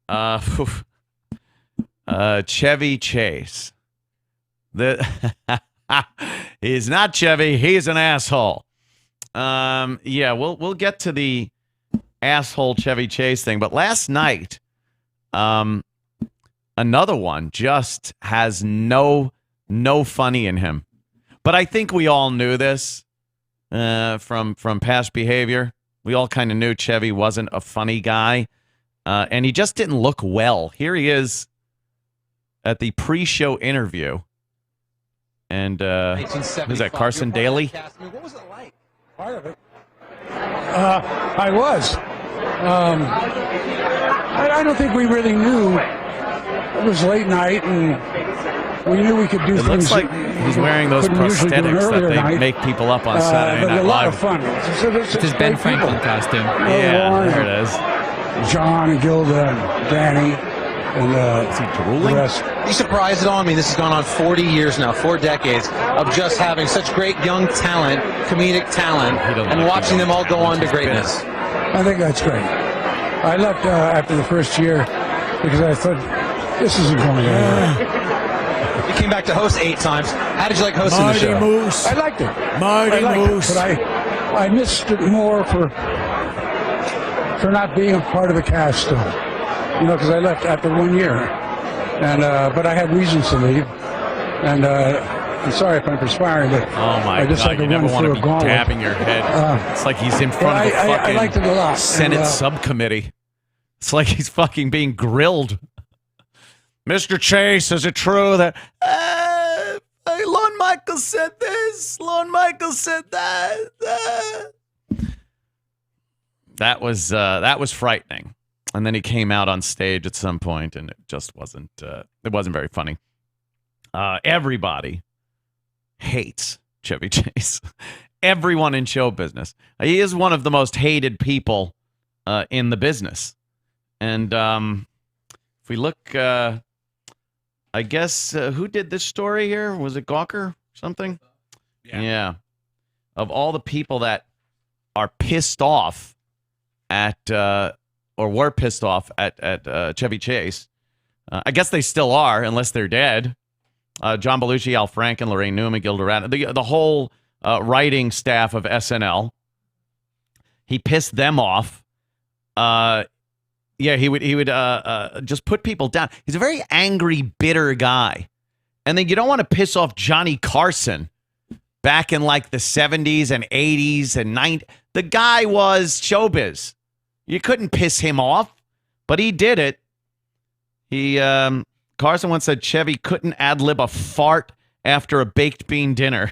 phew, Chevy Chase. The he's not Chevy. He's an asshole. Yeah, we'll get to the asshole Chevy Chase thing, but last night, another one just has no funny in him. But I think we all knew this from past behavior. We all kind of knew Chevy wasn't a funny guy, and he just didn't look well. Here he is at the pre-show interview. And who's that, Carson Daly? What was it like? Part of it. I was. I don't think we really knew. It was late night, and we knew we could do things. It looks like he's wearing those prosthetics that they make people up on Saturday Night Live. A lot of fun. It's his Ben Franklin costume. Yeah, there it is. John and Gilda and Danny and is he drooling? the rest. Are you surprised at all? I mean, this has gone on 40 years now, 4 decades of just having such great young talent, comedic talent, and watching them all go on to greatness. I think that's great. I left after the first year because I thought, this isn't going anywhere. You came back to host 8 times. How did you like hosting the show? Moose. I liked it. Moose. But I missed it more for not being a part of the cast still. You know, because I left after 1 year. And but I had reasons to leave. And I'm sorry if I'm perspiring, but oh my I just God, had to you never run want to through be a gauntlet. dabbing your head. It's like he's in front of the I liked it a lot. fucking Senate subcommittee. It's like he's fucking being grilled. Mr. Chase, is it true that Lorne Michaels said this? Lorne Michaels said that. That was frightening. And then he came out on stage at some point, and it just wasn't. It wasn't very funny. Everybody hates Chevy Chase. Everyone in show business. He is one of the most hated people in the business. And if we look, I guess, who did this story here? Was it Gawker or something? Yeah. Of all the people that are pissed off at, or were pissed off at Chevy Chase, I guess they still are, unless they're dead. John Belushi, Al Franken, Lorraine Newman, Gilda Radner, the whole writing staff of SNL. He pissed them off. Yeah, he would just put people down. He's a very angry, bitter guy. And then you don't want to piss off Johnny Carson back in like the 70s and 80s and 90s. The guy was showbiz. You couldn't piss him off, but he did it. Carson once said Chevy couldn't ad-lib a fart after a baked bean dinner.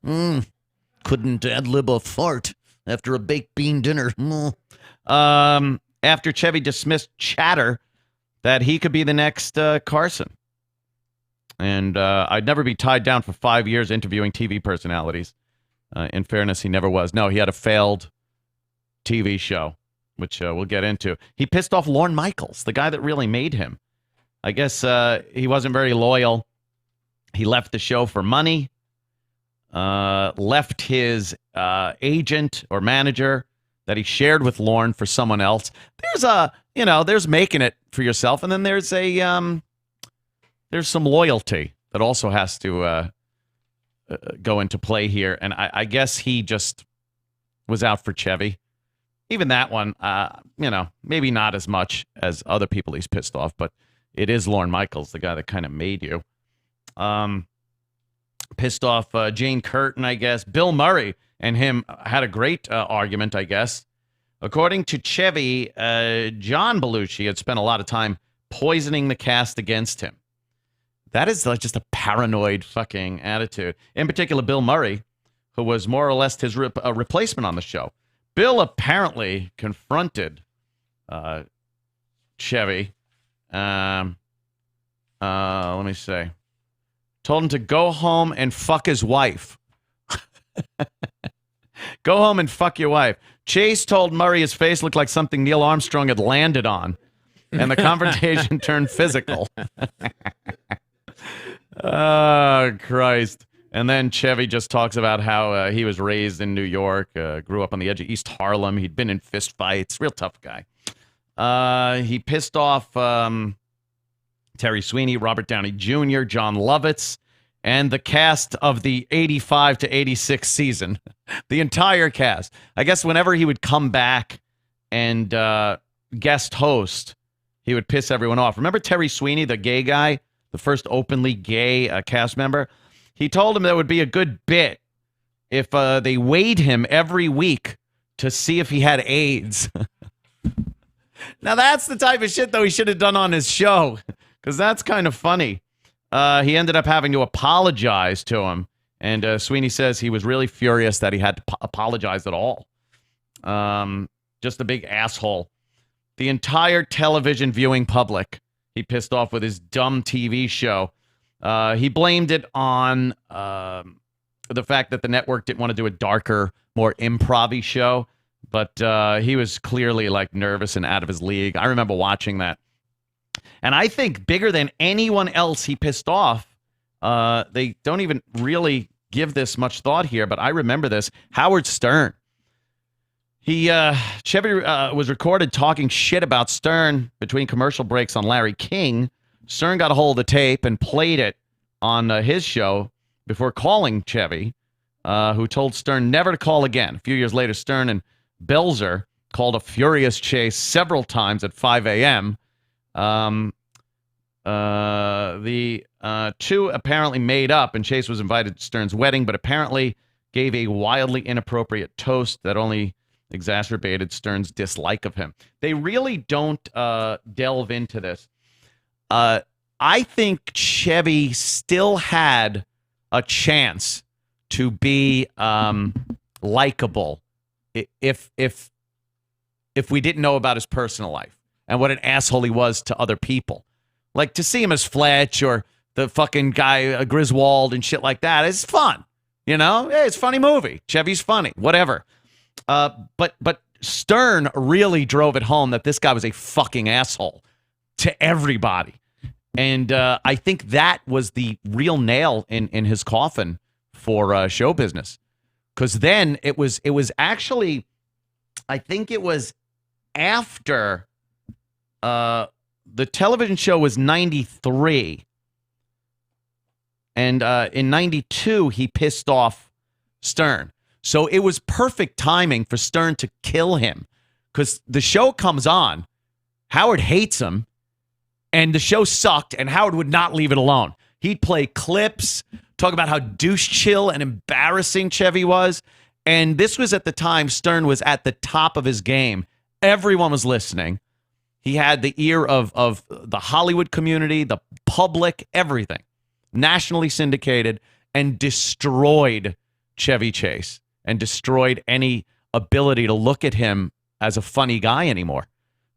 Couldn't ad-lib a fart after a baked bean dinner. After Chevy dismissed chatter that he could be the next Carson. And I'd never be tied down for 5 years interviewing TV personalities. In fairness, he never was. No, he had a failed TV show, which we'll get into. He pissed off Lorne Michaels, the guy that really made him. I guess he wasn't very loyal. He left the show for money, left his agent or manager that he shared with Lorne for someone else. There's making it for yourself, and then there's some loyalty that also has to go into play here. And I guess he just was out for Chevy. Even that one, maybe not as much as other people he's pissed off, but it is Lorne Michaels, the guy that kind of made you. Pissed off Jane Curtin, I guess. Bill Murray and him had a great argument, I guess. According to Chevy, John Belushi had spent a lot of time poisoning the cast against him. That is like just a paranoid fucking attitude. In particular, Bill Murray, who was more or less his replacement on the show. Bill apparently confronted Chevy. Let me see. Told him to go home and fuck his wife. Go home and fuck your wife. Chase told Murray his face looked like something Neil Armstrong had landed on, and the confrontation turned physical. Oh, Christ. And then Chevy just talks about how he was raised in New York, grew up on the edge of East Harlem. He'd been in fist fights. Real tough guy. He pissed off Terry Sweeney, Robert Downey Jr., John Lovitz, and the cast of the 85 to 86 season. The entire cast. I guess whenever he would come back and guest host, he would piss everyone off. Remember Terry Sweeney, the gay guy, the first openly gay cast member? He told him that would be a good bit if they weighed him every week to see if he had AIDS. Now, that's the type of shit, though, he should have done on his show, because that's kind of funny. He ended up having to apologize to him, and Sweeney says he was really furious that he had to apologize at all. Just a big asshole. The entire television viewing public, he pissed off with his dumb TV show. He blamed it on the fact that the network didn't want to do a darker, more improv-y show, but he was clearly like nervous and out of his league. I remember watching that. And I think bigger than anyone else he pissed off, they don't even really give this much thought here, but I remember this. Howard Stern. Chevy was recorded talking shit about Stern between commercial breaks on Larry King. Stern got a hold of the tape and played it on his show before calling Chevy, who told Stern never to call again. A few years later, Stern and Belzer called a furious Chase several times at 5 a.m. The two apparently made up, and Chase was invited to Stern's wedding, but apparently gave a wildly inappropriate toast that only exacerbated Stern's dislike of him. They really don't delve into this. I think Chevy still had a chance to be likable if we didn't know about his personal life and what an asshole he was to other people. Like, to see him as Fletch or the fucking guy Griswold and shit like that is fun. You know? Hey, it's a funny movie. Chevy's funny. Whatever. But Stern really drove it home that this guy was a fucking asshole to everybody. And I think that was the real nail in his coffin for show business. Because then it was actually, I think it was after the television show was 93. And in 92, he pissed off Stern. So it was perfect timing for Stern to kill him. Because the show comes on, Howard hates him, and the show sucked, and Howard would not leave it alone. He'd play clips, talk about how douche chill and embarrassing Chevy was. And this was at the time Stern was at the top of his game. Everyone was listening. He had the ear of the Hollywood community, the public, everything. Nationally syndicated, and destroyed Chevy Chase and destroyed any ability to look at him as a funny guy anymore.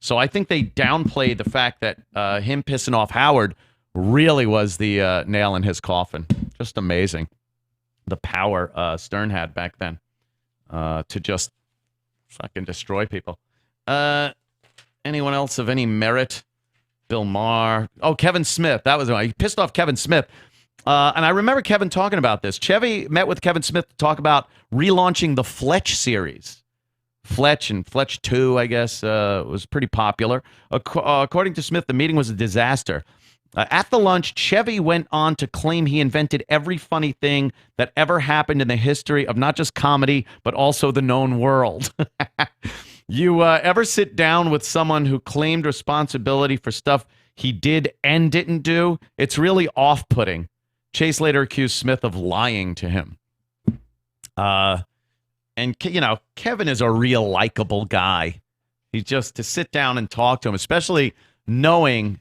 So I think they downplayed the fact that him pissing off Howard really was the nail in his coffin. Just amazing. The power Stern had back then to just fucking destroy people. Anyone else of any merit? Bill Maher. Oh, Kevin Smith. That was he pissed off Kevin Smith. And I remember Kevin talking about this. Chevy met with Kevin Smith to talk about relaunching the Fletch series. Fletch and Fletch 2, I guess, was pretty popular. According to Smith, the meeting was a disaster. At the lunch, Chevy went on to claim he invented every funny thing that ever happened in the history of not just comedy, but also the known world. You ever sit down with someone who claimed responsibility for stuff he did and didn't do? It's really off-putting. Chase later accused Smith of lying to him. And, you know, Kevin is a real likable guy. He just, to sit down and talk to him, especially knowing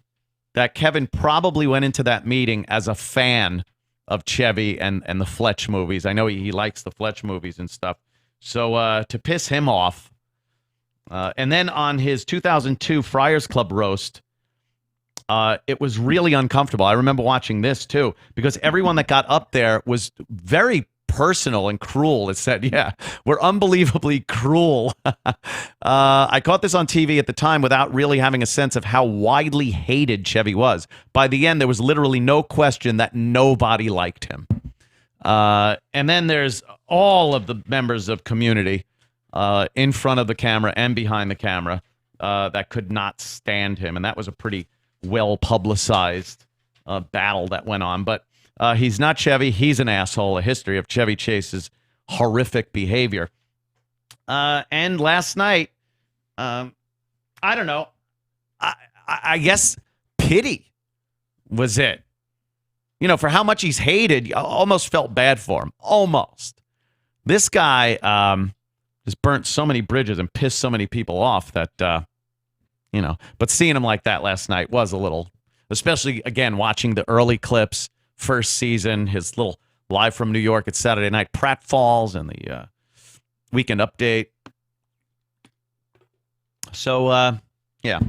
that Kevin probably went into that meeting as a fan of Chevy and the Fletch movies. I know he likes the Fletch movies and stuff. So to piss him off. And then on his 2002 Friars Club roast, it was really uncomfortable. I remember watching this, too, because everyone that got up there was very personal and cruel. It said, yeah, we're unbelievably cruel. I caught this on TV at the time without really having a sense of how widely hated Chevy was. By the end, there was literally no question that nobody liked him. And then there's all of the members of Community in front of the camera and behind the camera. that could not stand him, and that was a pretty well publicized battle that went on. But he's not Chevy. He's an asshole. A history of Chevy Chase's horrific behavior. And last night, I don't know. I guess pity was it. You know, for how much he's hated, I almost felt bad for him. Almost. This guy just burnt so many bridges and pissed so many people off that, you know, but seeing him like that last night was a little, especially, again, watching the early clips, first season, his little live from New York at Saturday night pratfalls and the weekend update. So, yeah,